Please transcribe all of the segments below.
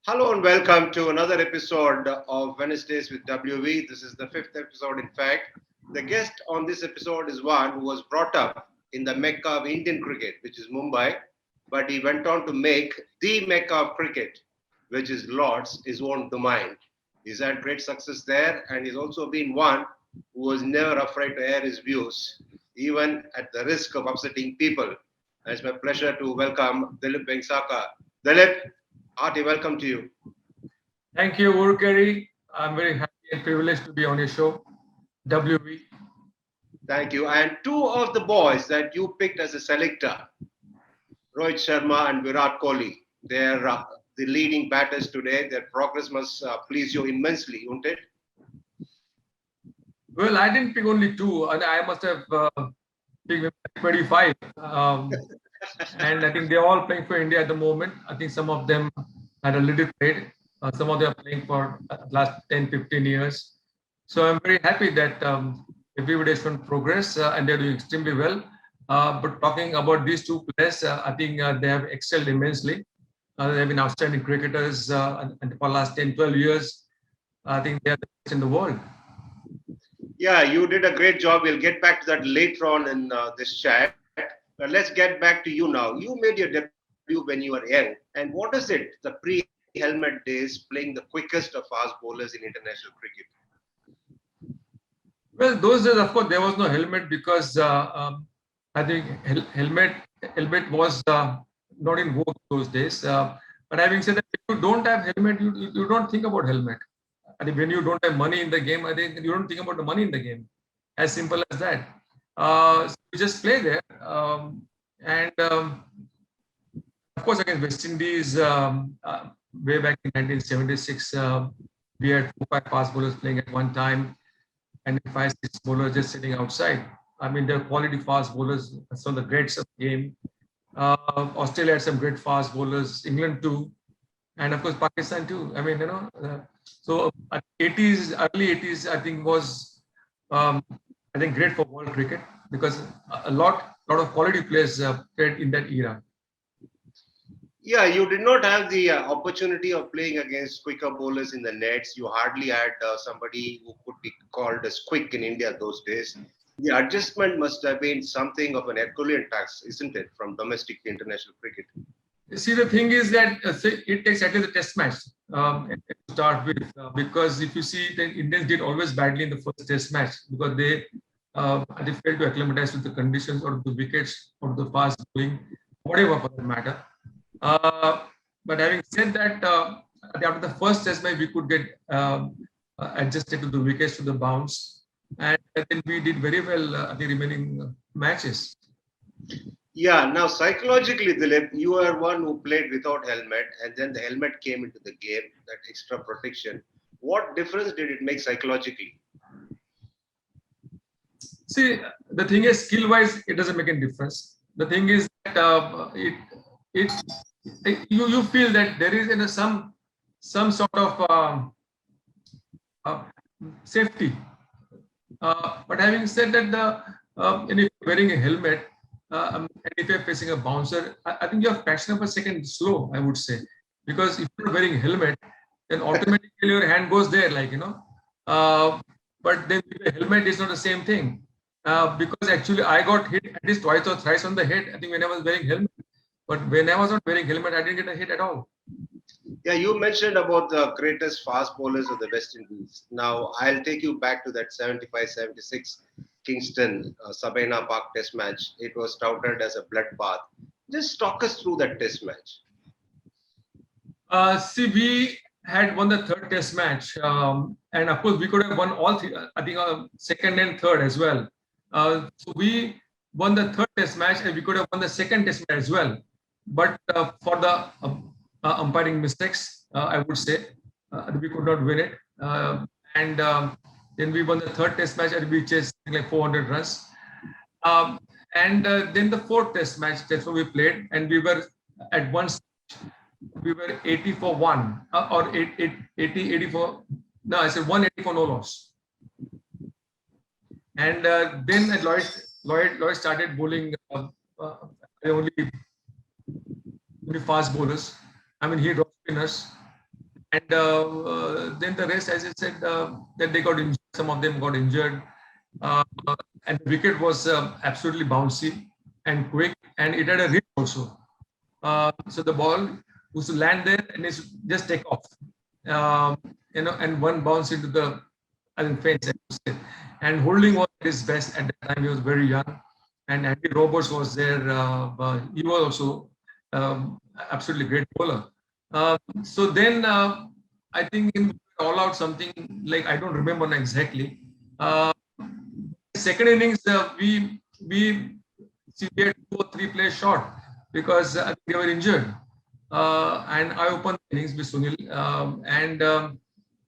Hello and welcome to another episode of Wednesdays with WV. This is the fifth episode, in fact. The guest on this episode is one who was brought up in the Mecca of Indian cricket, which is Mumbai, but he went on to make the Mecca of cricket, which is Lord's, his own domain. He's had great success there, and he's also been one who was never afraid to air his views, even at the risk of upsetting people. And it's my pleasure to welcome Dilip Vengsarkar. Dilip, hearty welcome to you. Thank you, Urkari. I'm very happy and privileged to be on your show, WV. Thank you. And two of the boys that you picked as a selector, Rohit Sharma and Virat Kohli, they're the leading batters today. Their progress must please you immensely, won't it? Well, I didn't pick only two, and I must have picked 25. And I think they're all playing for India at the moment. I think some of them had a little trade. Some of them are playing for last 10, 15 years. So I'm very happy that everybody is showing progress and they're doing extremely well. But talking about these two players, I think they have excelled immensely. They've been outstanding cricketers and for the last 10, 12 years. I think they are the best in the world. Yeah, you did a great job. We'll get back to that later on in this chat. But let's get back to you now. You made your debut when you were young. And what is it, the pre-helmet days, playing the quickest of fast bowlers in international cricket? Well, those days, of course, there was no helmet because I think helmet was not in vogue those days. But having said that, if you don't have helmet, you don't think about helmet. I think when you don't have money in the game, I think you don't think about the money in the game. As simple as that. So you just play there. And of course, against West Indies, way back in 1976, we had 4, 5 fast bowlers playing at one time and 5, 6 bowlers just sitting outside. I mean, they're quality fast bowlers, some of the greats of the game. Australia had some great fast bowlers, England too, and of course Pakistan too. I mean, so 80s, early 80s, I think was, I think, great for world cricket because a lot of quality players played in that era. Yeah, you did not have the opportunity of playing against quicker bowlers in the nets. You hardly had somebody who could be called as quick in India those days. The adjustment must have been something of an Herculean task, isn't it, from domestic to international cricket? See, the thing is that it takes at least a test match to start with, because if you see, the Indians did always badly in the first test match because they failed to acclimatize with the conditions or the wickets or the fast bowling, whatever for that matter. But having said that, after the first test match, we could get adjusted to the wickets, to the bounce, and then we did very well at the remaining matches. Yeah, now psychologically, Dilip, you are one who played without helmet, and then the helmet came into the game, that extra protection. What difference did it make psychologically? See, the thing is, skill-wise, it doesn't make any difference. The thing is that it you feel that there is some sort of uh, safety. But having said that, and if you're wearing a helmet, and if you're facing a bouncer, I think your fraction of a second slow, I would say, because if you're wearing a helmet, then automatically your hand goes there, Uh, but then with the helmet is not the same thing, because actually I got hit at least twice or thrice on the head. I think when I was wearing helmet, but when I was not wearing helmet, I didn't get a hit at all. Yeah, you mentioned about the greatest fast bowlers of the West Indies. Now, I'll take you back to that 75-76 Kingston Sabina Park test match. It was touted as a bloodbath. Just talk us through that test match. See, we had won the third test match, and of course we could have won all three. I think second and third as well. So we won the third test match, and we could have won the second test match as well. But for the umpiring mistakes, I would say we could not win it. And then we won the third test match, and we chased like 400 runs. Um, and then the fourth test match, that's what we played, and we were at one we were 80 for 1 or 80 for, no, I said 180 for no loss. And then Lloyd started bowling only fast bowlers. I mean, he dropped spinners, And then the rest, as I said, that they got injured. Some of them got injured. Uh, and the wicket was absolutely bouncy and quick, and it had a rip also. So the ball was to land there and it's just take off. Um, and one bounce into the fence. And holding was his best at that time. He was very young, and Andy Roberts was there. He was also absolutely great bowler. So then I think in all out something like I don't remember now exactly. Uh, Second innings we had 2 or 3 players short because they were injured. And I opened the innings with Sunil, and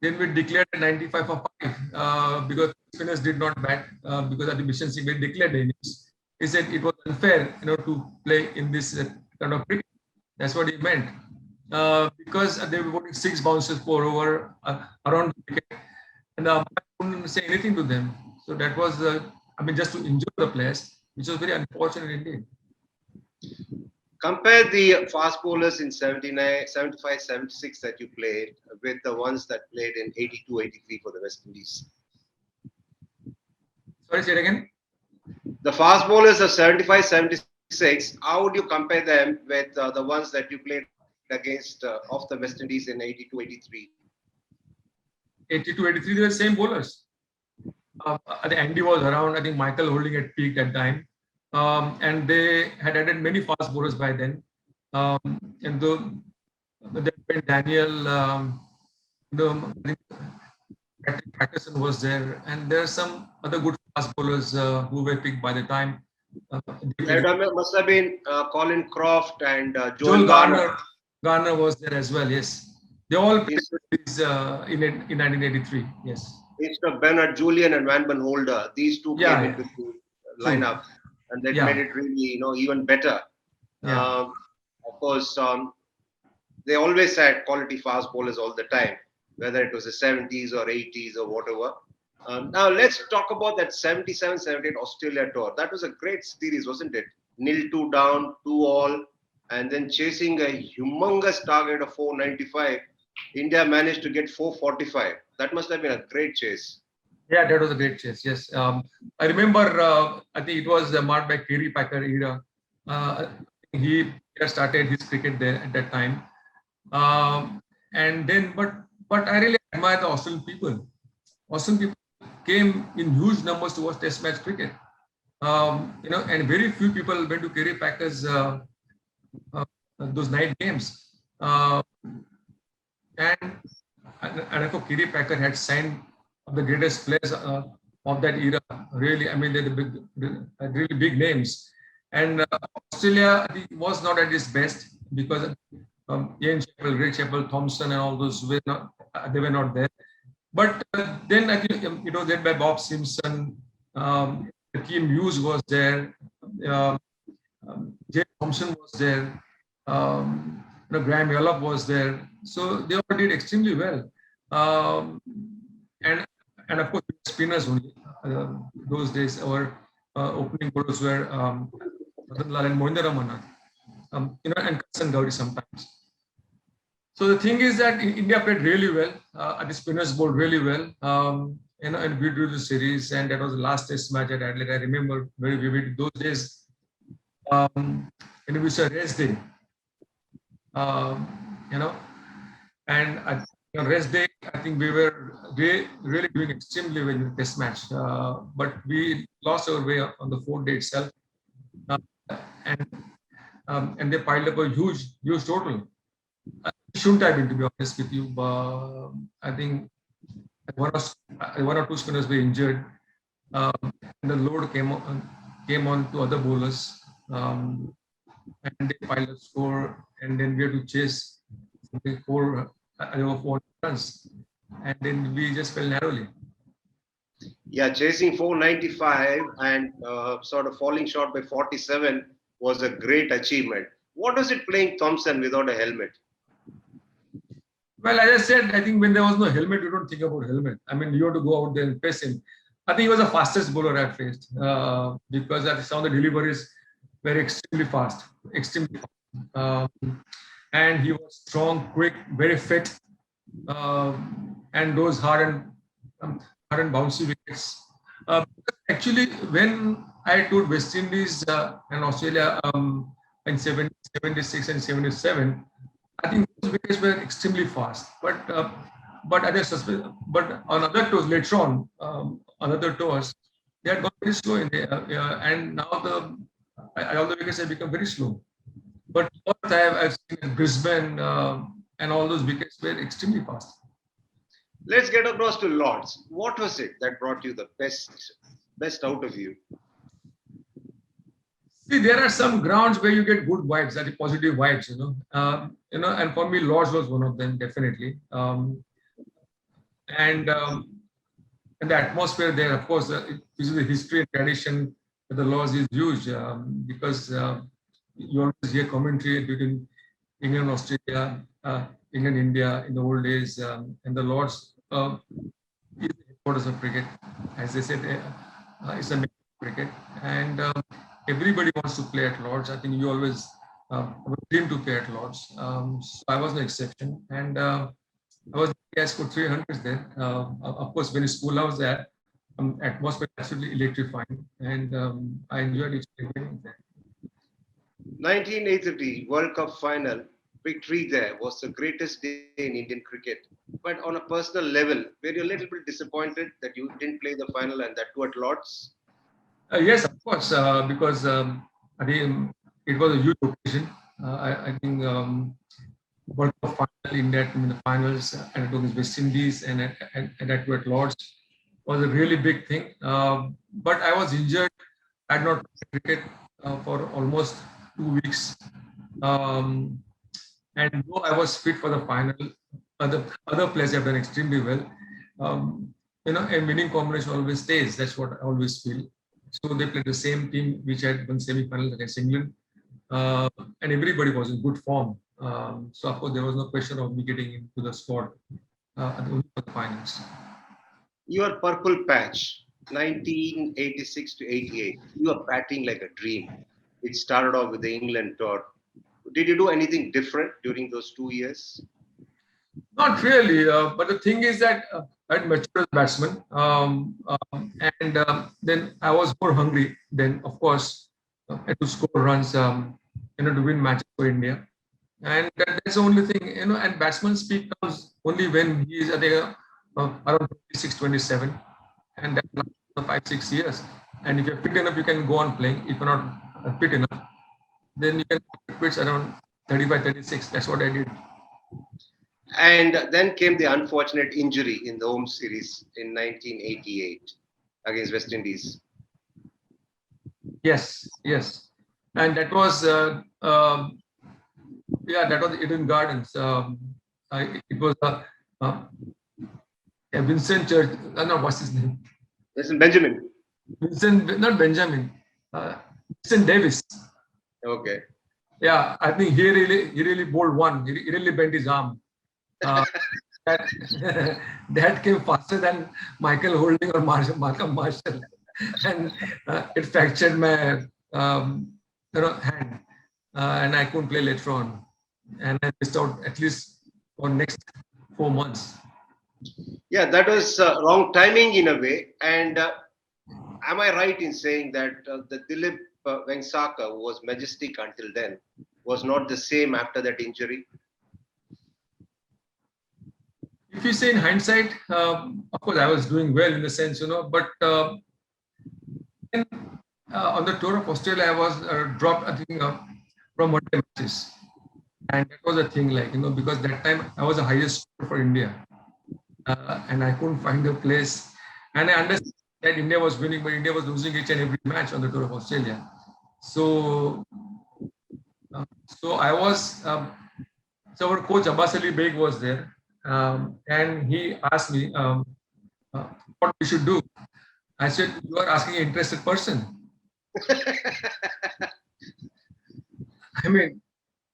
then we declared 95 for 5 because spinners did not bat because of the efficiency. We declared the innings. He said it was unfair, to play in this kind of cricket. That's what he meant. Because they were putting 6 bounces per over around the wicket, and I couldn't say anything to them. So that was, just to injure the players, which was very unfortunate indeed. Compare the fast bowlers in 79, 75, 76 that you played with the ones that played in 82, 83 for the West Indies. Sorry, say it again. The fast bowlers of 75, 76, how would you compare them with the ones that you played against of the West Indies in 82, 83? 82, 83, they were the same bowlers. I think Andy was around. I think Michael Holding had peaked at time. And they had added many fast bowlers by then. And then Daniel, I think Patrick Patterson was there, and there are some other good fast bowlers who were picked by the time. There must have been Colin Croft and Joel Garner. Garner was there as well. Yes, they all played in 1983. Yes. Instead of Bernard Julian and Van Holder, these two came into the lineup, and that made it really, even better. Of course, they always had quality fast bowlers all the time, whether it was the 70s or 80s or whatever. Now let's talk about that 77-78 Australia tour. That was a great series, wasn't it? 0-2 down, 2-all, and then chasing a humongous target of 495. India managed to get 445. That must have been a great chase. Yeah, that was a great chase. Yes, I remember. I think it was marked by Kerry Packer era. He started his cricket there at that time, and then but I really admire the Australian people. Australian people came in huge numbers to watch Test match cricket. And very few people went to Kerry Packer's those night games. And I thought Kerry Packer had signed the greatest players of that era. Really, they're really big names. And Australia, I think, was not at its best because Ian Chappell, Ray Chappell, Thompson, and all those were not there. But then I think it was led by Bob Simpson. Kim Hughes was there. Jay Thompson was there. Graham Yallop was there. So they all did extremely well. And of course, spinners only. Those days, our opening bowlers were Lal and Mohinder Ramana, and Kasan Gauri sometimes. So the thing is that India played really well. The spinners bowled really well. And we drew the series, and that was the last Test match at Adelaide. I remember very vividly those days. And it was a rest day. And rest day, I think we were really doing extremely well in the Test match. But we lost our way on the 4th day itself, and they piled up a huge total. Shouldn't have been, to be honest with you. I think one or two spinners were injured, and the load came on to other bowlers, and they piled up score, and then we had to chase over 400 runs, and then we just fell narrowly. Yeah, chasing 495 and sort of falling short by 47 was a great achievement. What was it playing Thompson without a helmet? Well, as I said, I think when there was no helmet, you don't think about helmet. You have to go out there and face him. I think he was the fastest bowler I faced because some of the deliveries were extremely fast. And he was strong, quick, very fit. and those hard and bouncy wickets. Actually, when I toured West Indies and Australia in 76 and 77, I think those wickets were extremely fast. But but on other tours later on other tours, they had gone very slow in the, and now all the wickets have become very slow. But what I've seen in Brisbane and all those wickets were extremely fast. Let's get across to Lords. What was it that brought you the best out of you? See, there are some grounds where you get good vibes, that is positive vibes, and for me, Lords was one of them, definitely. And and the atmosphere there, of course, this is the history and tradition. The Lords is huge because you always hear commentary between England, Australia, England, India in the old days, and the Lords is the headquarters of cricket. As they said, it's a cricket, and everybody wants to play at Lords. I think you always have a dream to play at Lords. So I was no exception, and I was I scored 300s there. Of course, when in school I was there, atmosphere absolutely electrifying, and I enjoyed each game there. 1983 World Cup final victory there was the greatest day in Indian cricket. But on a personal level, were you a little bit disappointed that you didn't play the final and that too at Lords? Yes, of course, because I think it was a huge occasion. I think World Cup final in that in the finals, and it was West Indies and that were at Lords was a really big thing. But I was injured. I had not played cricket for almost 2 weeks. Um, and though I was fit for the final, other players have done extremely well. A winning combination always stays. That's what I always feel. So they played the same team which had won semi-finals against England, uh, and everybody was in good form. So of course there was no question of me getting into the squad only for the finals. Your purple patch, 1986 to 88. You are batting like a dream. It started off with the England tour. Did you do anything different during those 2 years? Not really, but the thing is that I had matured as a batsman, and then I was more hungry. Then, of course, to score runs, to win matches for India, and that's the only thing, And batsman's peak comes only when he is at around 26, 27, and that lasts for 5, 6 years. And if you're fit enough, you can go on playing. If you're not fit enough, then you can quit around 35, 36. That's what I did. And then came the unfortunate injury in the home series in 1988 against West Indies. Yes, and that was that was Eden Gardens. It was uh, Vincent Church. No, what's his name? Listen, Benjamin. Vincent, not Benjamin. Vincent Davis. Okay. Yeah, I think he really bowled one. He really bent his arm. That that came faster than Michael Holding or Malcolm Marshall, and it fractured my hand, and I couldn't play later on, and I missed out at least for next 4 months. Yeah, that was wrong timing in a way. And am I right in saying that the Dilip Vengsarkar, who was majestic until then, was not the same after that injury? If you say in hindsight, of course I was doing well in the sense, but then, on the tour of Australia, I was dropped, I think, from one-day matches, and that was a thing, because that time I was the highest scorer for India, and I couldn't find a place, and I understand that India was winning, but India was losing each and every match on the tour of Australia. So, so I was. So our coach Abbas Ali Beg was there, and he asked me what we should do. I said, "You are asking an interested person." I mean,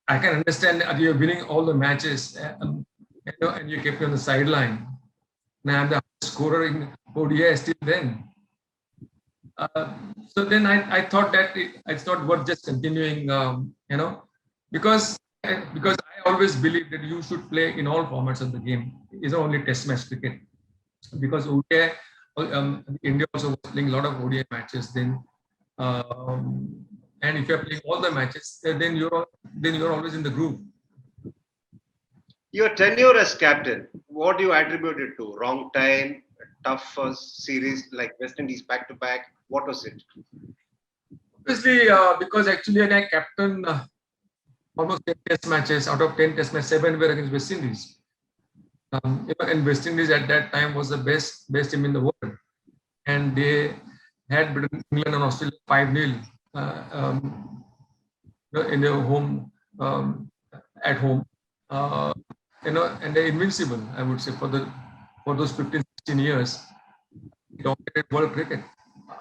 I can understand that you're winning all the matches, and you kept me on the sideline. Now I'm the scorer in ODI still then. So then I thought that it's not worth just continuing, because because I always believe that you should play in all formats of the game. It's not only Test match cricket, because ODI, India also was playing a lot of ODI matches then. Um, and if you're playing all the matches, then you're always in the groove. Your tenure as captain, what do you attribute it to? Wrong time, tough series like West Indies back to back. What was it? Obviously, because actually when I captain almost 10 test matches, out of 10 test matches, 7 were against West Indies. And West Indies at that time was the best team in the world, and they had beaten England and Australia 5-0 in their home, at home. Uh, and they're invincible, I would say, for those 15, 16 years. They dominated world cricket,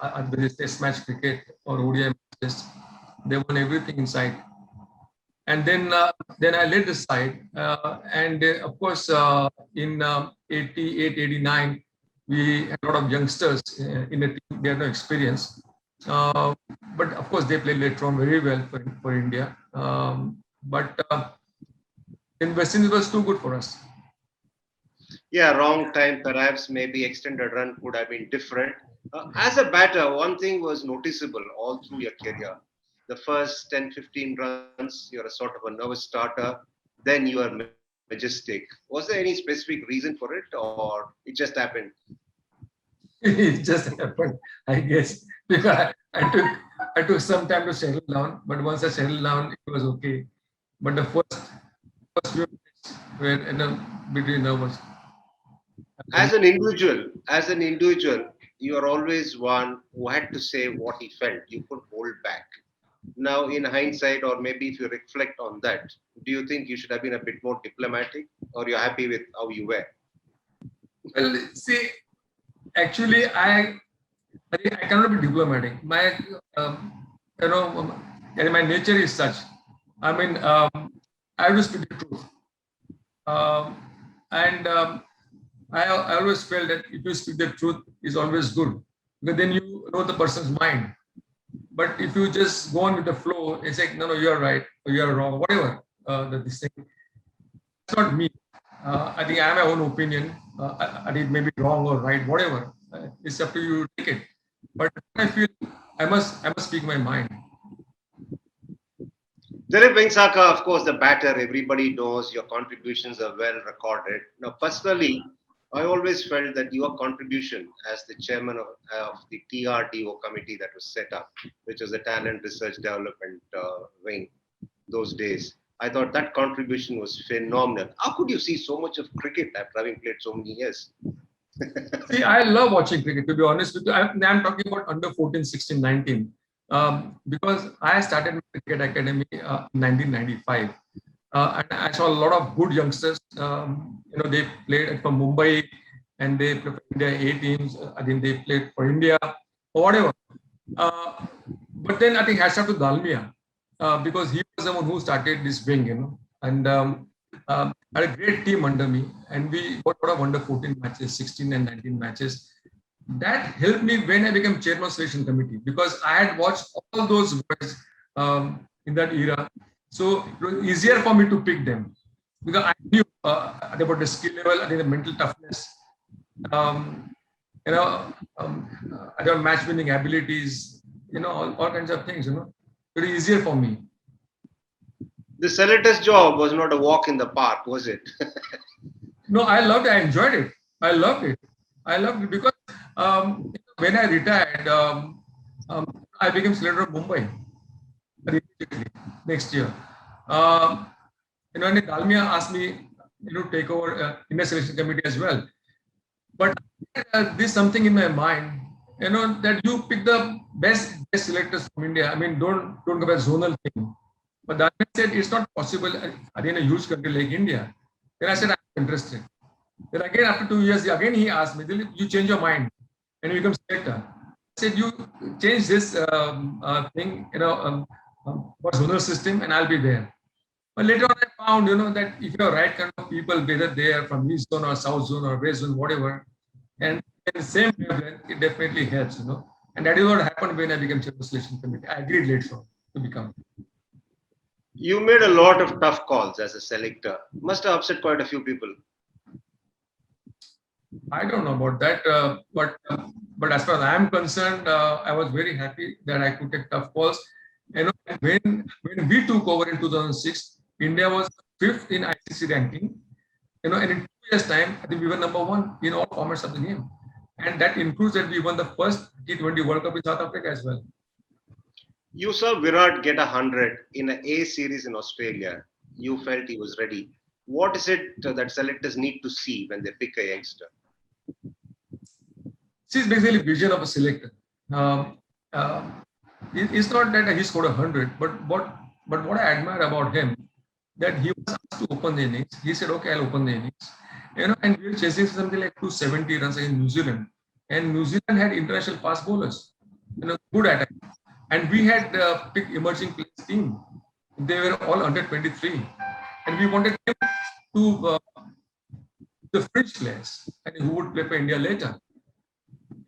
whether it's Test match cricket or ODI matches. They won everything inside. And then I led the side, and of course in 88, 89, we had a lot of youngsters in the team. They had no experience, uh, but of course they played later on very well for India. But in West Indies was too good for us. Yeah, wrong time, perhaps maybe extended run could have been different. As a batter, one thing was noticeable all through your career. The first 10, 15 runs, you're a sort of a nervous starter. Then you are majestic. Was there any specific reason for it or it just happened? It just happened, I guess, because I took some time to settle down, but once I settled down, it was okay. But the first few minutes were between nervous. As an individual, you are always one who had to say what he felt. You could hold back. Now, in hindsight, or maybe if you reflect on that, do you think you should have been a bit more diplomatic, or you're happy with how you were? Well, see, actually, I cannot be diplomatic. You know, and my nature is such. I mean, I have to speak the truth. And I always felt that if you speak the truth is always good, because then you know the person's mind. But if you just go on with the flow, it's like, no, no, you're right, or you're wrong, whatever. This thing, it's not me. I think I have my own opinion. I think maybe wrong or right, whatever. It's up to you to take it. But I feel I must speak my mind. Dilip Vengsarkar, of course, the batter, everybody knows your contributions are well recorded. Now, personally, I always felt that your contribution as the chairman of the TRDO committee that was set up, which was the Talent Research Development Wing, those days, I thought that contribution was phenomenal. How could you see so much of cricket after having played so many years? See, I love watching cricket, to be honest with you. I'm talking about under 14, 16, 19. Because I started my cricket academy in 1995. And I saw a lot of good youngsters. They played for Mumbai and they played for India A teams. I think they played for India or whatever. But then I think hats off to Dalmia, because he was the one who started this wing, and I had a great team under me, and we got a lot of under 14 matches, 16 and 19 matches. That helped me when I became chairman of selection committee, because I had watched all those boys in that era. So it was easier for me to pick them, because I knew about the skill level, I think the mental toughness, um, I don't match winning abilities, all kinds of things, very easier for me. The selector's job was not a walk in the park, was it? No, I loved it. I enjoyed it. I loved it. I loved it because when I retired, I became selector of Mumbai immediately next year. Um, and Dalmia asked me to take over in the selection committee as well. But there's something in my mind, that you pick the best selectors from India. I mean, don't go by zonal thing. But that said, it's not possible in a huge country like India. Then I said, I'm interested. Then again, after 2 years, again he asked me, Dilip, you change your mind and you become selector. I said, you change this thing, for zonal system, and I'll be there. But later on, I found, that if you're right kind of people, whether they are from East Zone or South Zone or West Zone, whatever, and in the same wavelength, it definitely helps. And that is what happened when I became chairman of selection committee. I agreed later on to become. You made a lot of tough calls as a selector. Must have upset quite a few people. I don't know about that, but as far as I am concerned, I was very happy that I could take tough calls. You know, when we took over in 2006, India was fifth in ICC ranking. You know, and in 2 years' time, I think we were number one in all formats of the game, and that includes that we won the first T20 World Cup in South Africa as well. You saw Virat get 100 in an A series in Australia. You felt he was ready. What is it that selectors need to see when they pick a youngster? This is basically vision of a selector. Um, um, it's not that he scored 100, but what I admire about him that he was asked to open the innings. He said, "Okay, I'll open the innings." You know, and we were chasing something like 270 runs against New Zealand, and New Zealand had international fast bowlers, you know, good attack, and we had picked emerging players team. They were all under 23, and we wanted him to the French players and who would play for India later.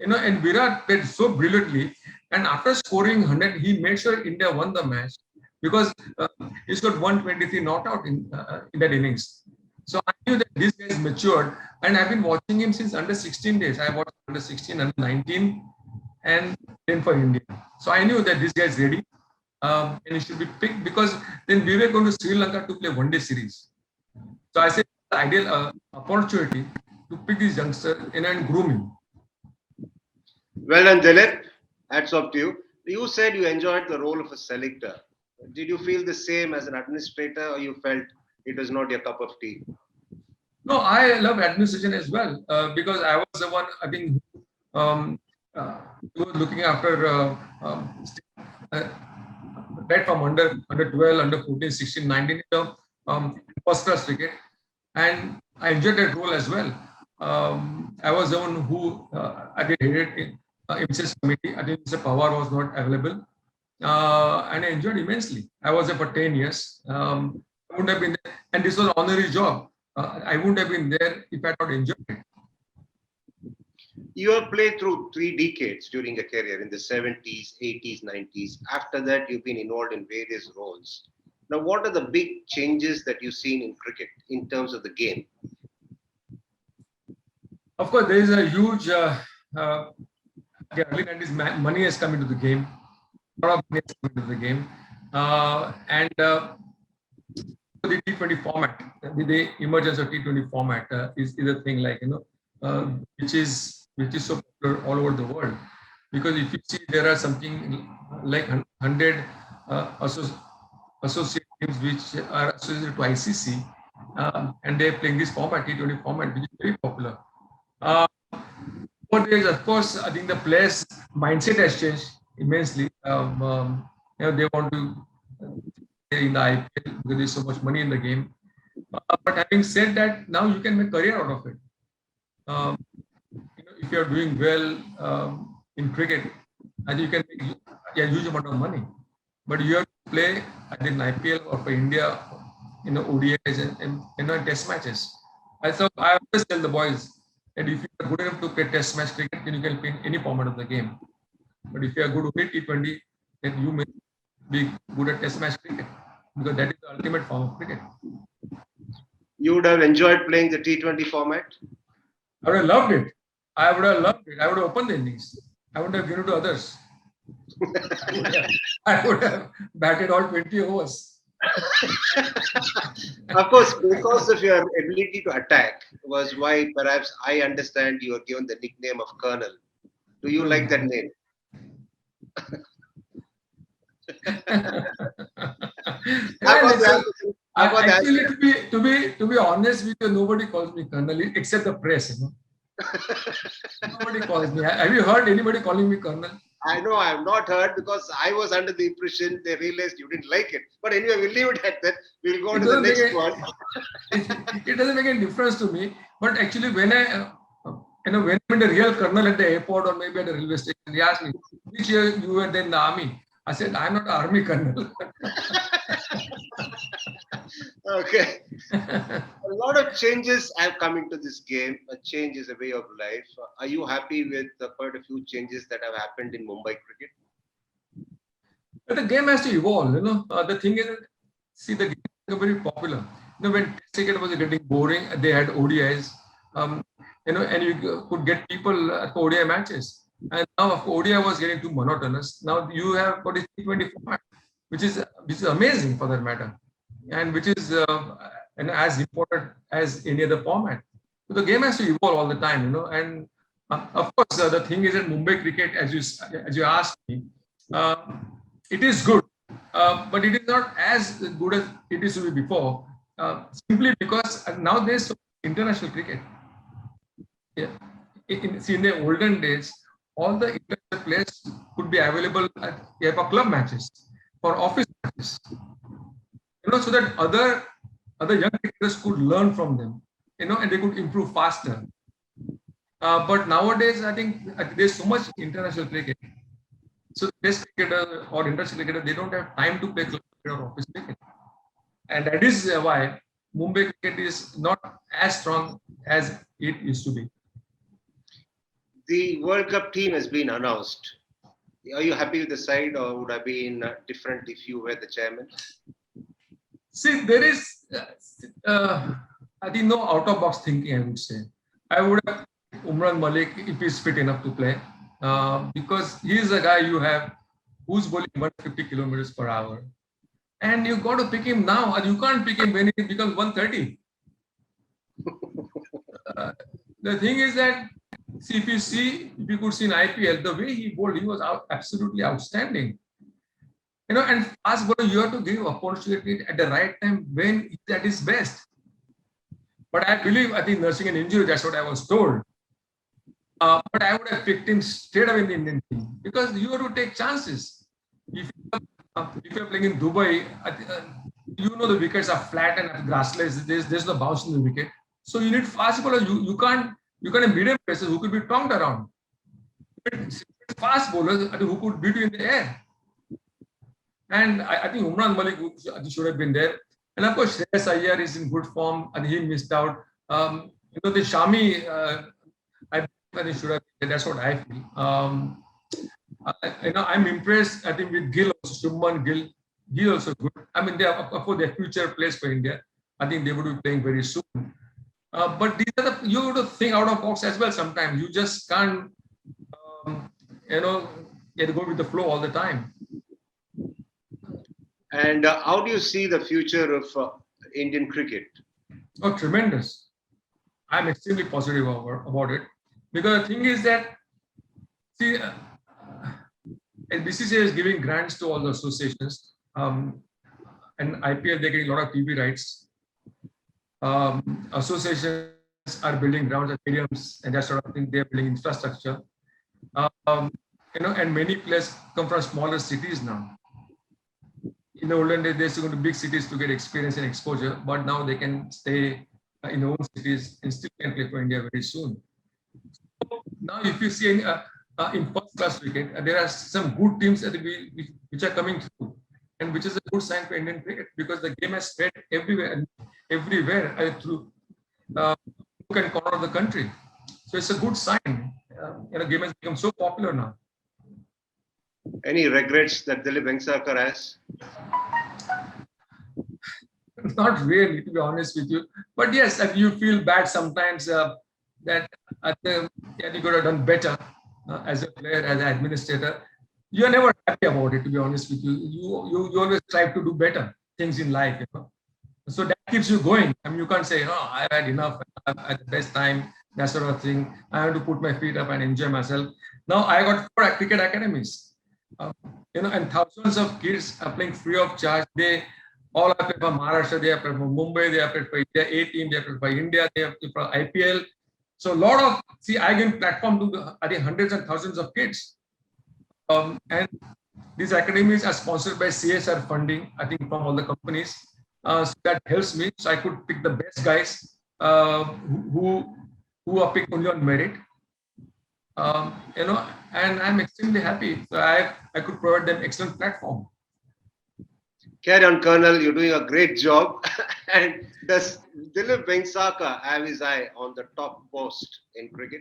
You know, and Virat played so brilliantly. And after scoring 100, he made sure India won the match because he scored 123 not out in that innings. So I knew that this guy is matured, and I've been watching him since under 16 days. I watched under 16, under 19, and then for India. So I knew that this guy is ready, and he should be picked because then we were going to Sri Lanka to play one-day series. So I said the ideal opportunity to pick this youngster and groom him. Well done, Dilip. Hats off to you. You said you enjoyed the role of a selector. Did you feel the same as an administrator, or you felt it was not your cup of tea? No, I love administration as well because I was the one, I think, um, who was looking after uh, right from under 12, under 14, 16, 19, you know, first class cricket. And I enjoyed that role as well. I was the one who I did headed in MCS committee. I think Mr. Pawar was not available. And I enjoyed immensely. I was there for 10 years. I wouldn't have been there. And this was an honorary job. I wouldn't have been there if I had not enjoyed it. You have played through 3 decades during a career in the 70s, 80s, 90s. After that, you've been involved in various roles. Now, what are the big changes that you've seen in cricket in terms of the game? Of course, there is a huge, the early 90s, money has come into the game. A lot of money has come into the game. And the T20 format, the emergence of T20 format is a thing like, you know, which is so popular all over the world. Because if you see, there are something like 100 associate teams which are associated to ICC, and they're playing this format, T20 format, which is very popular. But there is, of course, I think the players' mindset has changed immensely. You know, they want to play in the IPL because there's so much money in the game. But having said that, now you can make career out of it. You know, if you are doing well in cricket, I think you can make a huge amount of money. But you have to play either in IPL or for India, you know, ODIs and you know, test matches. I always tell the boys that if you are good enough to play test match cricket, then you can play in any format of the game. But if you are good only T20, then you may be good at test match cricket because that is the ultimate form of cricket. You would have enjoyed playing the T20 format? I would have loved it. I would have loved it. I would have opened the innings. I would have given it to others. I would have batted all 20 overs. Of course, because of your ability to attack was why perhaps I understand you were given the nickname of Colonel. Do you like that name? Actually, to be honest with you, nobody calls me Colonel except the press. You know? Nobody calls me. Have you heard anybody calling me Colonel? I know I have not heard because I was under the impression they realized you didn't like it. But anyway, we'll leave it at that. We'll go to the next one. It doesn't make any difference to me. But actually, when when I'm in the real colonel at the airport or maybe at the railway station, he asked me, which year you were then in the army? I said, I'm not an army colonel. Okay. A lot of changes have come into this game. A change is a way of life. Are you happy with quite a few changes that have happened in Mumbai cricket? But the game has to evolve. You know, the thing is, See, the game became very popular. When Test cricket was getting boring, they had ODIs. Um, and you could get people at ODI matches. And now, of ODI was getting too monotonous. Now you have got this T20 format, which is amazing for that matter, and which is and as important as any other format. So the game has to evolve all the time, And of course, the thing is that Mumbai cricket, as you asked me, uh, it is good, but it is not as good as it used to be before. Simply because now there's so much international cricket. Yeah. In the olden days, all the international players could be available for club matches, for office matches, so that other young cricketers could learn from them, and they could improve faster. But nowadays, I think there's so much international cricket. So test cricketer or international cricketer, they don't have time to play club cricket or office cricket. And that is why Mumbai cricket is not as strong as it used to be. The World Cup team has been announced. Are you happy with the side, or would have been different if you were the chairman? See, there is, I think, no out-of-box thinking, I would say. I would have Umran Malik if he's fit enough to play, because he's a guy you have who's bowling 150 kilometers per hour. And you got to pick him now, and you can't pick him when he becomes 130. The thing is that, see, if you could see in IPL, the way he bowled, he was absolutely outstanding. And fast bowler, you have to give opportunity at the right time when he's at his best. But I think nursing an injury, that's what I was told. But I would have picked him straight away in the Indian team, because you have to take chances. If you're playing in Dubai, the wickets are flat and grassless. There's no bounce in the wicket. So you need fast bowler. You can't have medium pacers who could be tongued around. Fast bowlers who could beat you in the air. And I think Umran Malik should have been there. And of course, Shreyas Iyer is in good form, and he missed out. The Shami, I think should have been there. That's what I feel. I'm impressed. I think with Gill also, Shubman Gill, he's also good. I mean, they are, of course, they're future players for India. I think they would be playing very soon. But these are you have to think out of box as well. Sometimes you just can't, go with the flow all the time. And how do you see the future of Indian cricket? Oh, tremendous. I'm extremely positive about it. Because the thing is that, see, BCCI is giving grants to all the associations. And IPL, they're getting a lot of TV rights. Associations are building grounds and stadiums and that sort of thing. They're building infrastructure. And many players come from smaller cities now. In the olden days, they used to go to big cities to get experience and exposure, but now they can stay in their own cities and still can play for India very soon. So now, if you see in first-class cricket, there are some good teams which are coming through, and which is a good sign for Indian cricket, because the game has spread everywhere through nook and corner of the country. So it's a good sign. The game has become so popular now. Any regrets that Dilip Vengsarkar has? Not really, to be honest with you. But yes, you feel bad sometimes that you could have done better as a player, as an administrator. You are never happy about it, to be honest with you. You always strive to do better things in life, So that keeps you going. I mean, you can't say, I've had enough, I'm at the best time, that sort of thing. I have to put my feet up and enjoy myself. Now I got 4 cricket academies. And thousands of kids are playing free of charge. They all are playing for Maharashtra, they are playing for Mumbai, they are playing for India A team, they are playing for India, they are playing for IPL. So I give platform to hundreds and thousands of kids. And these academies are sponsored by CSR funding, I think, from all the companies. So that helps me. So I could pick the best guys who are picked only on merit. And I'm extremely happy. So I could provide them excellent platform. Carry on, Colonel. You're doing a great job. And does Dilip Vengsarkar have his eye on the top post in cricket?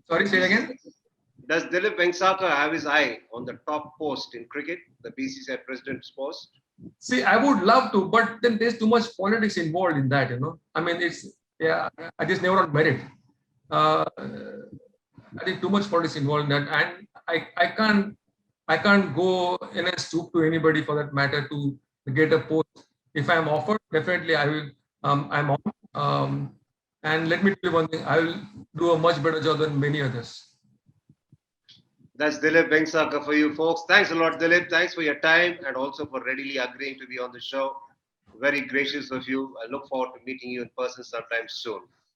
Sorry, say it again. Does Dilip Vengsarkar have his eye on the top post in cricket, the BCCI President's post? See, I would love to, but then there's too much politics involved in that, you know. I mean, I just never on merit. Uh, I think too much politics involved in that, and I can't go in a stoop to anybody for that matter to get a post. If I'm offered, definitely I will. I'm on. And let me tell you one thing: I will do a much better job than many others. That's Dilip Vengsarkar for you folks. Thanks a lot, Dilip. Thanks for your time and also for readily agreeing to be on the show. Very gracious of you. I look forward to meeting you in person sometime soon.